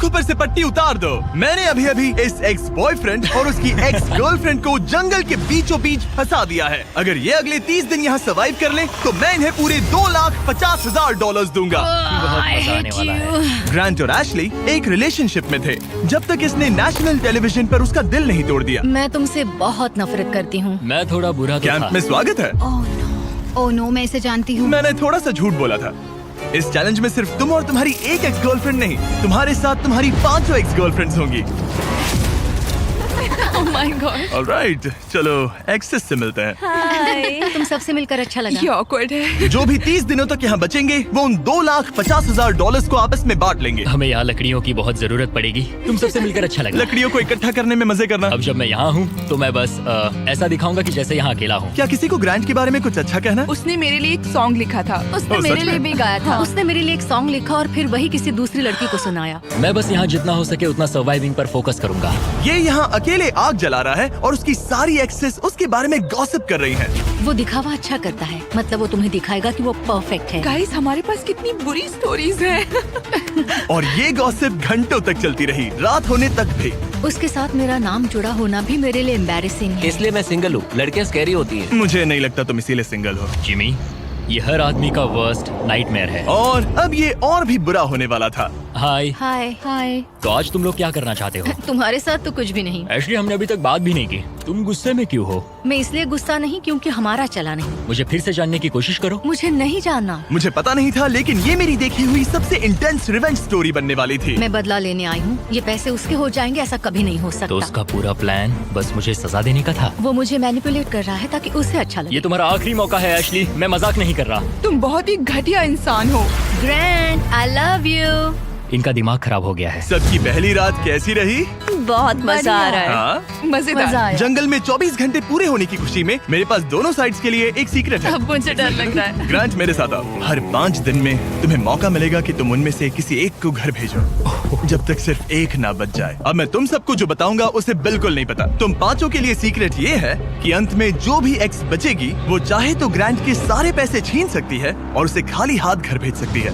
आंखों पर से पट्टी उतार दो। मैंने अभी अभी इस एक्स बॉयफ्रेंड और उसकी एक्स गर्लफ्रेंड को जंगल के बीचों बीच फंसा दिया है। अगर ये अगले 30 दिन यहाँ सर्वाइव कर लें, तो मैं इन्हें पूरे $2,50,000 दूंगा। बहुत मजा आने वाला है। ग्रांट और एशली एक रिलेशनशिप में थे जब तक इसने नेशनल टेलीविजन पर उसका दिल नहीं तोड़ दिया। मैं तुमसे बहुत नफरत करती हूँ। मैं थोड़ा बुरा तो कैंप था। में स्वागत है। ओह नो, मैं इसे जानती हूँ। मैंने थोड़ा सा झूठ बोला था। इस चैलेंज में सिर्फ तुम और तुम्हारी एक एक्स गर्लफ्रेंड नहीं, तुम्हारे साथ तुम्हारी 500 एक्स गर्लफ्रेंड्स होंगी। Oh my God. ऑलराइट, चलो एक्सेस से मिलते हैं। तुम सबसे मिलकर अच्छा लगा। ये awkward है। जो भी 30 दिनों तक यहाँ बचेंगे, वो उन $2,50,000 को आपस में बांट लेंगे। हमें यहाँ लकड़ियों की बहुत जरूरत पड़ेगी। तुम सबसे मिलकर अच्छा लगा। लकड़ियों को इकट्ठा करने में मजे करना। अब जब मैं यहाँ हूँ तो मैं बस ऐसा दिखाऊंगा कि जैसे यहाँ अकेला हूँ। क्या किसी को ग्रांट के बारे में कुछ अच्छा कहना? उसने मेरे लिए एक सॉन्ग लिखा था। उसने ओह, मेरे सच लिए में? भी गाया था। उसने मेरे लिए एक सॉन्ग लिखा और फिर वही किसी दूसरी लड़की को सुनाया। मैं बस यहाँ जितना हो सके उतना सर्वाइविंग पर फोकस करूंगा। ये यहाँ अकेले आग जला रहा है और उसकी सारी एक्सेस उसके बारे में गॉसिप कर रही हैं। वो दिखावा अच्छा करता है, मतलब वो तुम्हें दिखाएगा कि वो परफेक्ट है। गाइस, हमारे पास कितनी बुरी स्टोरीज हैं। और ये गॉसिप घंटों तक चलती रही, रात होने तक भी। उसके साथ मेरा नाम जुड़ा होना भी मेरे लिए एम्बैरेसिंग है। इसलिए मैं सिंगल हूँ। लड़कियाँ स्कैरी होती हैं। मुझे नहीं लगता तुम इसीलिए सिंगल हो। जिमी, ये हर आदमी का वर्स्ट नाइटमेयर है। और अब ये और भी बुरा होने वाला था। हाय। हाय हाय। तो आज तुम लोग क्या करना चाहते हो? तुम्हारे साथ तो कुछ भी नहीं। एक्चुअली हमने अभी तक बात भी नहीं की। तुम गुस्से में क्यों हो? मैं इसलिए गुस्सा नहीं क्योंकि हमारा चला नहीं। मुझे फिर से जानने की कोशिश करो। मुझे नहीं जानना। मुझे पता नहीं था, लेकिन ये मेरी देखी हुई सबसे इंटेंस रिवेंज स्टोरी बनने वाली थी। मैं बदला लेने आई हूँ। ये पैसे उसके हो जाएंगे ऐसा कभी नहीं हो तो सकता। उसका पूरा प्लान बस मुझे सजा देने का था। वो मुझे मैनिपुलेट कर रहा है ताकि उसे अच्छा लगे। ये तुम्हारा आखिरी मौका है एशली, मैं मजाक नहीं कर रहा। तुम बहुत ही घटिया इंसान हो। Grand, I love you. इनका दिमाग खराब हो गया है। सबकी पहली रात कैसी रही? बहुत मजा आ रहा है। हाँ? मजेदार। मजा आया। जंगल में 24 घंटे पूरे होने की खुशी में मेरे पास दोनों साइड्स के लिए एक सीक्रेट है। अब मुझे डर लग रहा है। ग्रांट, मेरे साथ आओ। हर 5 दिन में तुम्हें मौका मिलेगा कि तुम उनमें से किसी एक को घर भेजो, जब तक सिर्फ एक ना बच जाए। अब मैं तुम सबको जो बताऊंगा उसे बिल्कुल नहीं पता। तुम 5 के लिए सीक्रेट ये है कि अंत में जो भी एक्स बचेगी, वो चाहे तो ग्रांट के सारे पैसे छीन सकती है और उसे खाली हाथ घर भेज सकती है।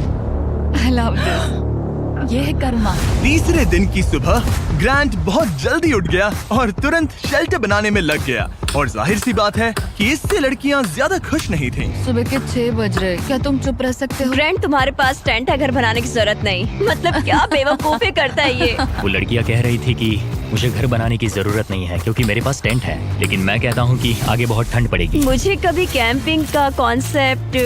I love this. ये है कर्मा। तीसरे दिन की सुबह ग्रांट बहुत जल्दी उठ गया और तुरंत शेल्टर बनाने में लग गया। और जाहिर सी बात है कि इससे लड़कियां ज्यादा खुश नहीं थीं। सुबह के 6 बज रहे, क्या तुम चुप रह सकते हो? ग्रैंड, तुम्हारे पास टेंट है, घर बनाने की जरूरत नहीं। मतलब क्या बेवकूफी करता है ये। वो लड़कियां कह रही थी कि मुझे घर बनाने की जरूरत नहीं है क्योंकि मेरे पास टेंट है, लेकिन मैं कहता हूँ कि आगे बहुत ठंड पड़ेगी। मुझे कभी कैंपिंग का कॉन्सेप्ट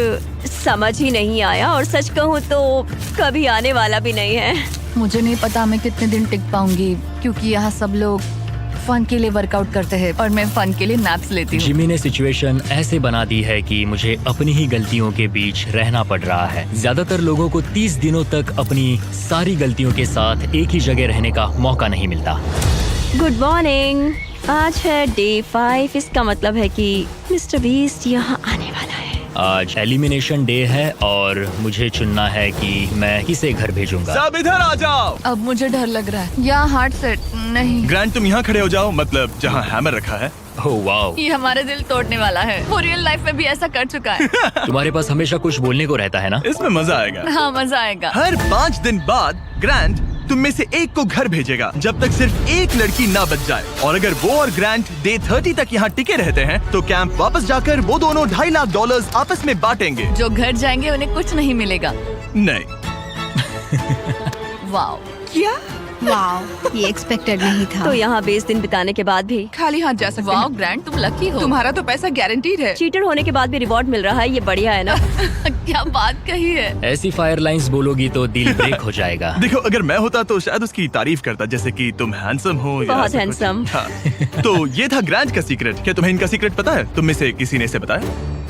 समझ ही नहीं आया और सच कहूँ तो कभी आने वाला भी नहीं है। मुझे नहीं पता मैं कितने दिन टिक पाऊंगी, क्योंकि यहाँ सब लोग फन के लिए वर्कआउट करते हैं और मैं फन के लिए नैप्स लेती हूँ। जिमी ने सिचुएशन ऐसे बना दी है कि मुझे अपनी ही गलतियों के बीच रहना पड़ रहा है। ज्यादातर लोगों को 30 दिनों तक अपनी सारी गलतियों के साथ एक ही जगह रहने का मौका नहीं मिलता। Good morning. आज है डे 5। इसका मतलब है कि मिस्टर बीस्ट यहाँ आने वाला है। आज एलिमिनेशन डे है और मुझे चुनना है कि मैं किसे घर भेजूंगा। सब इधर आ जाओ। अब मुझे डर लग रहा है। यहाँ हार्ट सेट नहीं। ग्रांट, तुम यहाँ खड़े हो जाओ, मतलब जहाँ हैमर रखा है। ओह वाओ, ये हमारे दिल तोड़ने वाला है। वो रियल लाइफ में भी ऐसा कर चुका है। तुम्हारे पास हमेशा कुछ बोलने को रहता है ना। इसमें मजा आएगा। हाँ, मजा आएगा। हर 5 दिन बाद ग्रांट तुम में से एक को घर भेजेगा, जब तक सिर्फ एक लड़की ना बच जाए। और अगर वो और ग्रांट डे 30 तक यहाँ टिके रहते हैं, तो कैंप वापस जाकर वो दोनों $2,50,000 आपस में बांटेंगे। जो घर जाएंगे उन्हें कुछ नहीं मिलेगा। नहीं, वाओ, क्या? वाओ, ये एक्सपेक्टेड नहीं था। तो यहाँ 20 दिन बिताने के बाद भी खाली हाथ जा सकते वाओ हैं। ग्रैंड, तुम लकी हो। तुम्हारा तो पैसा गारंटीड है। चीटर होने के बाद भी रिवॉर्ड मिल रहा है, ये बढ़िया है ना। क्या बात कही है। ऐसी फायर लाइंस बोलोगी तो दिल ब्रेक हो जाएगा। देखो, अगर मैं होता तो शायद उसकी तारीफ करता, जैसे कि तुम हैंडसम हो या बहुत ऐसा कुछ। handsome। हाँ। तो ये था ग्रांट का सीक्रेट। क्या तुम्हें इनका सीक्रेट पता है? तुम में से किसी ने इसे बताया?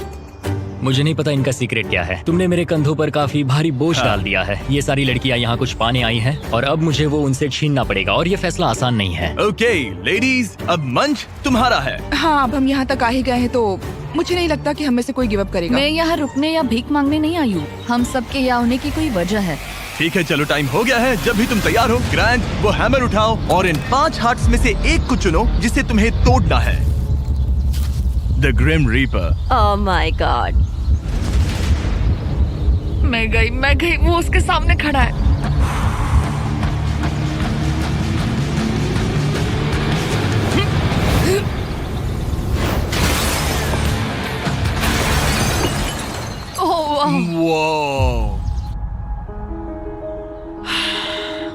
मुझे नहीं पता इनका सीक्रेट क्या है। तुमने मेरे कंधों पर काफी भारी बोझ हाँ। डाल दिया है। ये सारी लड़कियां यहाँ कुछ पाने आई हैं और अब मुझे वो उनसे छीनना पड़ेगा और ये फैसला आसान नहीं है। ओके लेडीज, अब मंच तुम्हारा है। हाँ, अब हम यहाँ तक आ ही गए हैं तो मुझे नहीं लगता कि हम में से कोई गिव अप करेगा। मैं यहाँ रुकने या भीख मांगने नहीं आई हूँ। हम सबके यहाँ होने की कोई वजह है। ठीक है, चलो टाइम हो गया है। जब भी तुम तैयार हो ग्रांट, वो हैमर उठाओ और इन 5 हार्ट्स में से एक को चुनो जिसे तुम्हें तोड़ना है। The grim reaper. Oh my god. मैं गई, वो उसके सामने खड़ा है।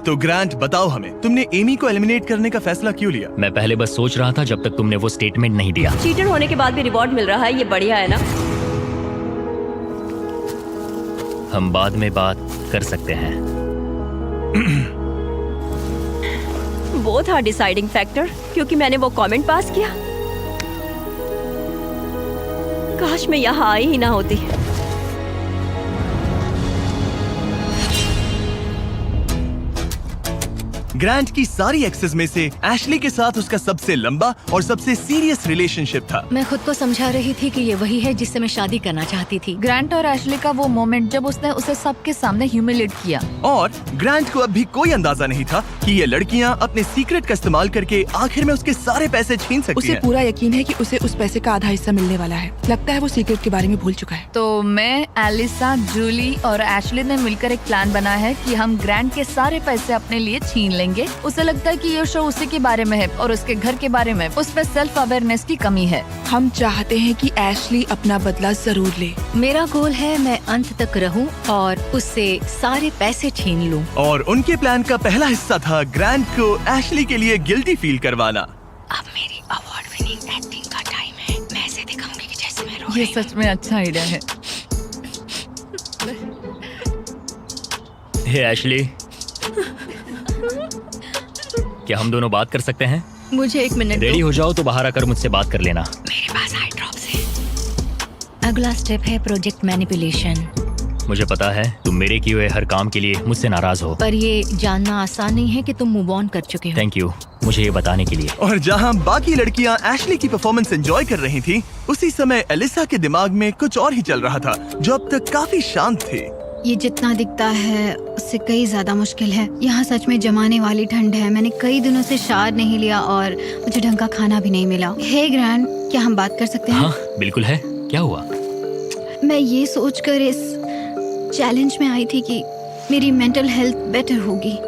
तो ग्रांट बताओ हमें, तुमने एमी को एलिमिनेट करने का फैसला क्यों लिया? मैं पहले बस सोच रहा था जब तक तुमने वो स्टेटमेंट नहीं दिया। चीटर होने के बाद भी रिवॉर्ड मिल रहा है, ये बढ़िया है ना? हम बाद में बात कर सकते हैं। वो था डिसाइडिंग फैक्टर, क्योंकि मैंने वो कमेंट पास किया। काश मैं यहाँ आई ही ना होती। ग्रांट की सारी एक्सेस में से एशली के साथ उसका सबसे लंबा और सबसे सीरियस रिलेशनशिप था। मैं खुद को समझा रही थी कि ये वही है जिससे मैं शादी करना चाहती थी। ग्रांट और एशली का वो मोमेंट जब उसने उसे सबके सामने ह्यूमिलेट किया। और ग्रांट को अब भी कोई अंदाजा नहीं था कि ये लड़कियां अपने सीक्रेट का इस्तेमाल करके आखिर में उसके सारे पैसे छीन सकती उसे हैं। पूरा यकीन है कि उसे उस पैसे का आधा हिस्सा मिलने वाला है। लगता है वो सीक्रेट के बारे में भूल चुका है। तो मैं, एलिसा, जूली और एशली ने मिलकर एक प्लान बनाया है कि हम ग्रांट के सारे पैसे अपने लिए छीन लेंगे। उसे लगता है कि ये शो उसी के बारे में है और उसके घर के बारे में। उसमें सेल्फ अवेयरनेस की कमी है। हम चाहते हैं कि एशली अपना बदला जरूर ले। मेरा गोल है मैं अंत तक रहूं और उससे सारे पैसे छीन लूं। और उनके प्लान का पहला हिस्सा था ग्रांट को एशली के लिए गिल्टी फील करवाना। अब मेरी अवार्ड विनिंग एक्टिंग का टाइम है। मैं ऐसे दिखाऊंगी कि जैसे मैं रो ये रही हूं। सच में अच्छा आइडिया है। हे एशली, क्या हम दोनों बात कर सकते हैं? मुझे 1 मिनट रेडी दो। हो जाओ तो बाहर आकर मुझसे बात कर लेना। मेरे पास आई ड्रॉप्स है। अगला स्टेप है प्रोजेक्ट मैनिपुलेशन। मुझे पता है तुम मेरे किए हुए हर काम के लिए मुझसे नाराज हो। पर ये जानना आसान नहीं है कि तुम मूव ऑन कर चुके हो। थैंक यू मुझे ये बताने के लिए। और जहां बाकी लड़कियां एशली की परफॉर्मेंस एंजॉय कर रही थी, उसी समय एलिसा के दिमाग में कुछ और ही चल रहा था जो अब तक काफी शांत थे। ये जितना दिखता है उससे कई ज्यादा मुश्किल है। यहाँ सच में जमाने वाली ठंड है। मैंने कई दिनों से शावर नहीं लिया और मुझे ढंग का खाना भी नहीं मिला। हे ग्रैंड, क्या हम बात कर सकते हैं? हाँ बिल्कुल है। क्या हुआ? मैं ये सोचकर इस चैलेंज में आई थी कि मेरी मेंटल हेल्थ बेटर होगी,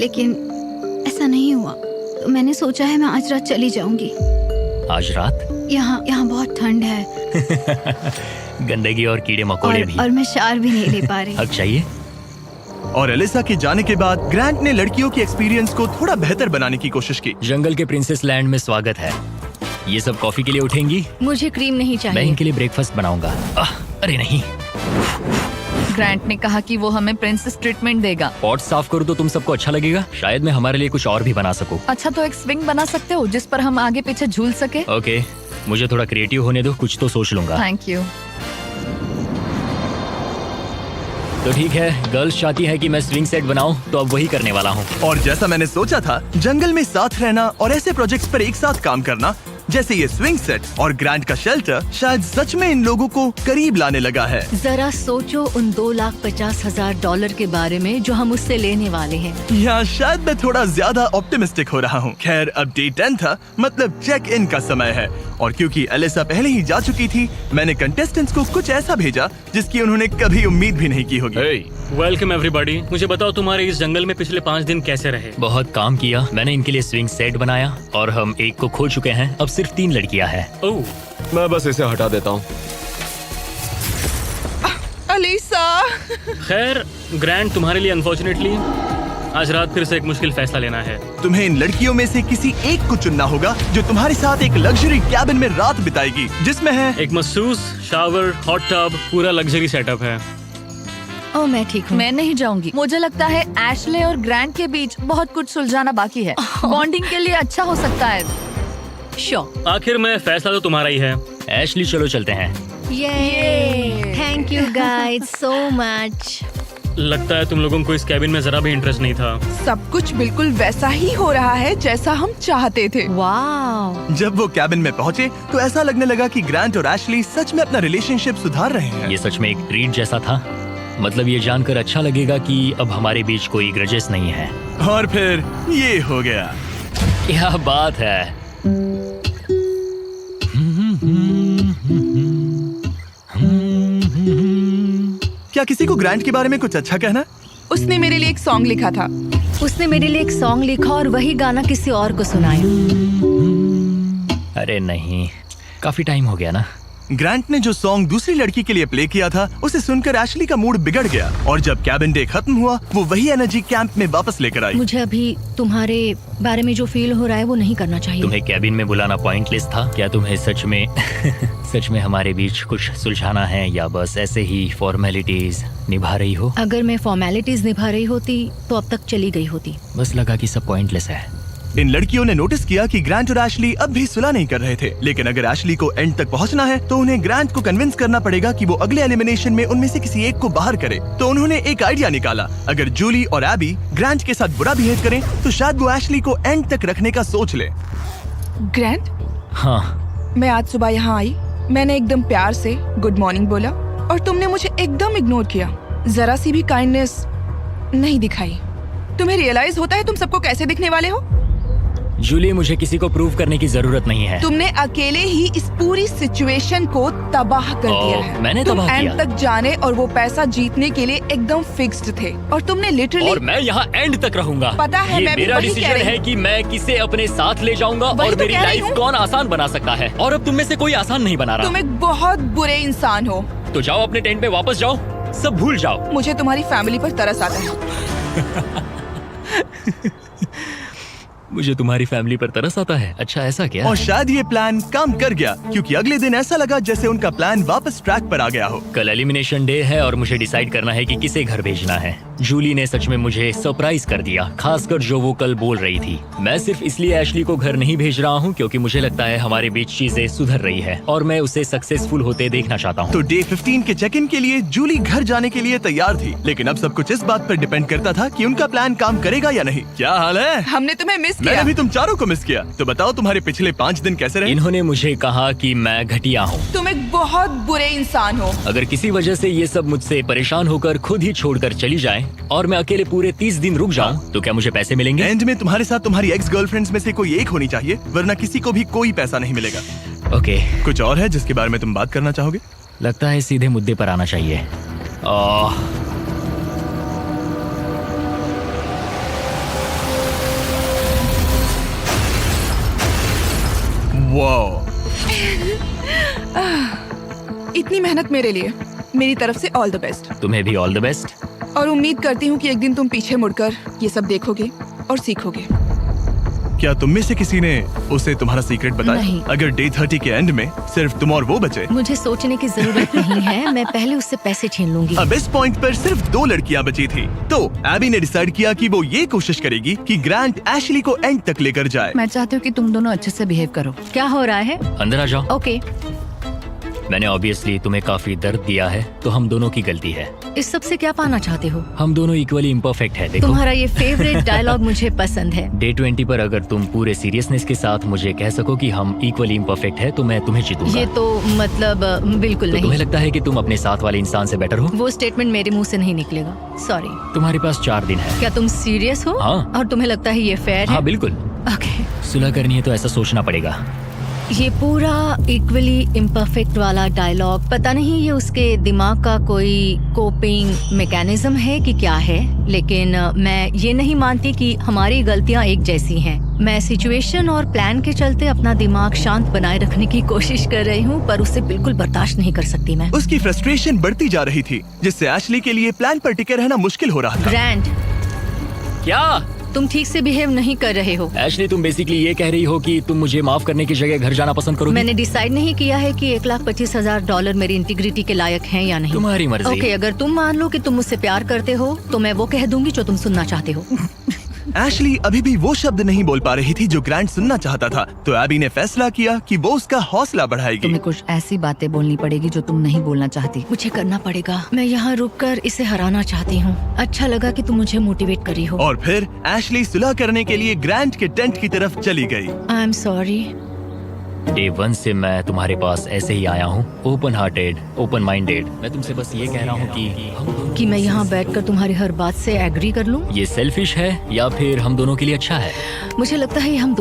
लेकिन ऐसा नहीं हुआ। तो मैंने सोचा है मैं आज रात चली जाऊंगी। आज रात? यहाँ बहुत ठंड है गंदगी और कीड़े मकोड़े भी। और मैं शावर भी नहीं ले पा रही। हक चाहिए। और एलिसा के जाने के बाद ग्रांट ने लड़कियों की एक्सपीरियंस को थोड़ा बेहतर बनाने की कोशिश की। जंगल के प्रिंसेस लैंड में स्वागत है। ये सब कॉफी के लिए उठेंगी? मुझे क्रीम नहीं मैं चाहिए। इनके लिए ब्रेकफास्ट बनाऊंगा। अरे नहीं, ग्रांट ने कहा कि वो हमें प्रिंसेस ट्रीटमेंट देगा। पॉट साफ करूँ तो तुम सबको अच्छा लगेगा। शायद मैं हमारे लिए कुछ और भी बना सकूं। अच्छा, तो एक स्विंग बना सकते हो जिस पर हम आगे पीछे झूल सके। ओके, मुझे थोड़ा क्रिएटिव होने दो, कुछ तो सोच लूंगा। Thank you. तो ठीक है, गर्ल्स चाहती है कि मैं स्विंग सेट बनाऊं, तो अब वही करने वाला हूँ। और जैसा मैंने सोचा था, जंगल में साथ रहना और ऐसे प्रोजेक्ट्स पर एक साथ काम करना जैसे ये स्विंग सेट और ग्रांट का शेल्टर शायद सच में इन लोगों को करीब लाने लगा है। जरा सोचो उन $2,50,000 के बारे में जो हम उससे लेने वाले हैं। या शायद मैं थोड़ा ज्यादा ऑप्टिमिस्टिक हो रहा हूँ। खैर, अब डे 10 था, मतलब चेक इन का समय है। और क्योंकि एलिसा पहले ही जा चुकी थी, मैंने कंटेस्टेंट्स को कुछ ऐसा भेजा जिसकी उन्होंने कभी उम्मीद भी नहीं की होगी। Welcome everybody. मुझे बताओ तुम्हारे इस जंगल में पिछले 5 दिन कैसे रहे? बहुत काम किया। मैंने इनके लिए स्विंग सेट बनाया और हम एक को खो चुके हैं। अब सिर्फ 3 लड़कियां हैं। ओह, मैं बस इसे हटा देता हूँ। एलिसा, खैर ग्रैंड, तुम्हारे लिए अनफॉर्चुनेटली आज रात फिर से एक मुश्किल फैसला लेना है। तुम्हें इन लड़कियों में से किसी एक को चुनना होगा जो तुम्हारे साथ एक लग्जरी कैबिन में रात बिताएगी, जिसमें है एक मसूस, शावर, हॉट टब, पूरा लग्जरी सेटअप है। ओह, मैं ठीक हूँ। मैं नहीं जाऊंगी। मुझे लगता है एशले और ग्रांट के बीच बहुत कुछ सुलझाना बाकी है। बॉन्डिंग के लिए अच्छा हो सकता है। श्योर। आखिर में फैसला तो तुम्हारा ही है। एशली, चलो चलते हैं। ये thank you guys so much. लगता है तुम लोगों को इस कैबिन में जरा भी इंटरेस्ट नहीं था। सब कुछ बिल्कुल वैसा ही हो रहा है जैसा हम चाहते थे। वाह, जब वो कैबिन में पहुंचे तो ऐसा लगने लगा कि ग्रांट और एशली सच में अपना रिलेशनशिप सुधार रहे हैं। ये सच में एक ट्रीट जैसा था। मतलब ये जानकर अच्छा लगेगा कि अब हमारे बीच कोई ग्रजेस नहीं है। और फिर ये हो गया। क्या बात है। क्या किसी को ग्रांट के बारे में कुछ अच्छा कहना? उसने मेरे लिए एक सॉन्ग लिखा था। उसने मेरे लिए एक सॉन्ग लिखा और वही गाना किसी और को सुनाया। अरे नहीं, काफी टाइम हो गया ना। ग्रांट ने जो सॉन्ग दूसरी लड़की के लिए प्ले किया था उसे सुनकर एशली का मूड बिगड़ गया और जब कैबिन डे खत्म हुआ वो वही एनर्जी कैंप में वापस लेकर आई। मुझे अभी तुम्हारे बारे में जो फील हो रहा है वो नहीं करना चाहिए। तुम्हें कैबिन में बुलाना पॉइंटलेस था क्या? तुम्हें सच में सच में हमारे बीच कुछ सुलझाना है या बस ऐसे ही फॉर्मेलिटीज निभा रही हो? अगर मैं फॉर्मेलिटीज निभा रही होती तो अब तक चली गई होती। बस लगा कि सब पॉइंटलेस है। इन लड़कियों ने नोटिस किया कि ग्रांट और एशली अब भी सुलह नहीं कर रहे थे, लेकिन अगर एशली को एंड तक पहुंचना है तो उन्हें ग्रांट को कन्विंस करना पड़ेगा कि वो अगले एलिमिनेशन में उनमें से किसी एक को बाहर करे। तो उन्होंने एक आइडिया निकाला, अगर जूली और एबी ग्रांट के साथ बुरा बिहेव करें तो शायद वो एशली को एंड तक रखने का सोच ले। ग्रैंड, हाँ, मैं आज सुबह यहाँ आई, मैंने एकदम प्यार से गुड मॉर्निंग बोला और तुमने मुझे एकदम इग्नोर किया, जरा सी भी काइंडनेस नहीं दिखाई। तुम्हें रियलाइज होता है तुम सबको कैसे दिखने वाले हो? जूली, मुझे किसी को प्रूव करने की जरूरत नहीं है। तुमने अकेले ही इस पूरी सिचुएशन को तबाह कर दिया है। मैंने तुम तबाह एंड किया? तक जाने और वो पैसा जीतने के लिए एकदम फिक्स्ड थे और तुमने लिटरली। और मैं यहाँ एंड तक रहूंगा। पता है, ये मैं भी मेरा वही कह डिसीजन रही है हूँ। कि मैं किसे अपने साथ ले जाऊंगा वही और तो मेरी कह रही लाइफ हूँ। कौन आसान बना सकता है, और अब तुम में से कोई आसान नहीं बना तुम रहा। एक बहुत बुरे इंसान हो। तो जाओ अपने टेंट पे वापस जाओ, सब भूल जाओ। मुझे तुम्हारी फैमिली पर तरस आता है। मुझे तुम्हारी फैमिली पर तरस आता है। अच्छा, ऐसा क्या? और शायद ये प्लान काम कर गया, क्योंकि अगले दिन ऐसा लगा जैसे उनका प्लान वापस ट्रैक पर आ गया हो। कल एलिमिनेशन डे है और मुझे डिसाइड करना है कि किसे घर भेजना है। जूली ने सच में मुझे सरप्राइज कर दिया, खासकर जो वो कल बोल रही थी। मैं सिर्फ इसलिए एशली को घर नहीं भेज रहा हूँ क्योंकि मुझे लगता है हमारे बीच चीजें सुधर रही है और मैं उसे सक्सेसफुल होते देखना चाहता हूँ। तो डे 15 के चेक इन के लिए जूली घर जाने के लिए तैयार थी, लेकिन अब सब कुछ इस बात पर डिपेंड करता था कि उनका प्लान काम करेगा या नहीं। क्या हाल है? हमने तुम्हें मिस किया। मैंने भी तुम चारों को मिस किया। तो बताओ तुम्हारे पिछले 5 दिन कैसे रहे? इन्होंने मुझे कहा कि मैं घटिया हूँ। तुम एक बहुत बुरे इंसान हो। अगर किसी वजह से ये सब मुझसे परेशान होकर खुद ही छोड़कर चली जाएं और मैं अकेले पूरे 30 दिन रुक जाऊं तो क्या मुझे पैसे मिलेंगे? एंड में तुम्हारे साथ तुम्हारी एक्स गर्लफ्रेंड्स में से कोई एक होनी चाहिए, वरना किसी को भी कोई पैसा नहीं मिलेगा। ओके, कुछ और है जिसके बारे में तुम बात करना चाहोगे? लगता है सीधे मुद्दे पर आना चाहिए। वाह, इतनी मेहनत मेरे लिए, मेरी तरफ से ऑल द बेस्ट। तुम्हें भी ऑल द बेस्ट। और उम्मीद करती हूँ कि एक दिन तुम पीछे मुड़कर ये सब देखोगे और सीखोगे। क्या तुम में से किसी ने उसे तुम्हारा सीक्रेट बताया? नहीं। अगर डे 30 के एंड में सिर्फ तुम और वो बचे, मुझे सोचने की जरूरत नहीं है, मैं पहले उससे पैसे छीन लूंगी। अब इस पॉइंट पर सिर्फ 2 लड़कियां बची थी। तो एबी ने डिसाइड किया कि वो ये कोशिश करेगी कि ग्रांट एशली को एंड तक लेकर जाए। मैं चाहती हूँ कि तुम दोनों अच्छे से बिहेव करो। क्या हो रहा है? अंदर आ जाओ। ओके, मैंने ऑब्वियसली तुम्हें काफी दर्द दिया है, तो हम दोनों की गलती है। इस सब से क्या पाना चाहते हो? हम दोनों इक्वली इम्परफेक्ट है। देखो, तुम्हारा ये फेवरेट डायलॉग मुझे पसंद है। डे 20 पर अगर तुम पूरे सीरियसनेस के साथ मुझे कह सको कि हम इक्वली इम्परफेक्ट है तो मैं तुम्हें जीतूंगा। ये तो मतलब बिल्कुल तो नहीं। तुम्हें लगता है कि तुम अपने साथ वाले इंसान से बेटर हो? वो स्टेटमेंट मेरे मुंह से नहीं निकलेगा, सॉरी। तुम्हारे पास 4 दिन है। क्या तुम सीरियस हो? हाँ। और तुम्हें लगता है ये फेयर है? हाँ बिल्कुल। ओके, सुलह करनी है तो ऐसा सोचना पड़ेगा। ये पूरा इक्वली इम्परफेक्ट वाला डायलॉग, पता नहीं ये उसके दिमाग का कोई कोपिंग मैकेनिज्म है कि क्या है, लेकिन मैं ये नहीं मानती कि हमारी गलतियां एक जैसी हैं। मैं सिचुएशन और प्लान के चलते अपना दिमाग शांत बनाए रखने की कोशिश कर रही हूँ, पर उसे बिल्कुल बर्दाश्त नहीं कर सकती मैं। उसकी फ्रस्ट्रेशन बढ़ती जा रही थी, जिससे एशली के लिए प्लान पर टिके रहना मुश्किल हो रहा था। ग्रैंड, क्या तुम ठीक से बिहेव नहीं कर रहे हो। एशली, तुम बेसिकली ये कह रही हो कि तुम मुझे माफ करने की जगह घर जाना पसंद करोगी? मैंने डिसाइड नहीं किया है कि $1,25,000 मेरी इंटीग्रिटी के लायक हैं या नहीं। तुम्हारी मर्जी। ओके, अगर तुम मान लो कि तुम मुझसे प्यार करते हो तो मैं वो कह दूंगी जो तुम सुनना चाहते हो। एशली अभी भी वो शब्द नहीं बोल पा रही थी जो ग्रांट सुनना चाहता था, तो एबी ने फैसला किया कि वो उसका हौसला बढ़ाएगी। तुम्हें कुछ ऐसी बातें बोलनी पड़ेगी जो तुम नहीं बोलना चाहती। मुझे करना पड़ेगा, मैं यहाँ रुककर इसे हराना चाहती हूँ। अच्छा लगा कि तुम मुझे मोटिवेट करी हो। और फिर एशली सुलह करने के लिए ग्रांट के टेंट की तरफ चली गई। I am sorry. डे 1 से मैं तुम्हारे पास ऐसे ही आया हूँ, ओपन हार्टेड, ओपन माइंडेड। मैं तुमसे बस ये कह रहा हूँ कि मैं यहाँ बैठकर तुम्हारी हर बात से एग्री कर लूँ। ये सेल्फिश है या फिर हम दोनों के लिए अच्छा है? मुझे लगता है ये हम दोनों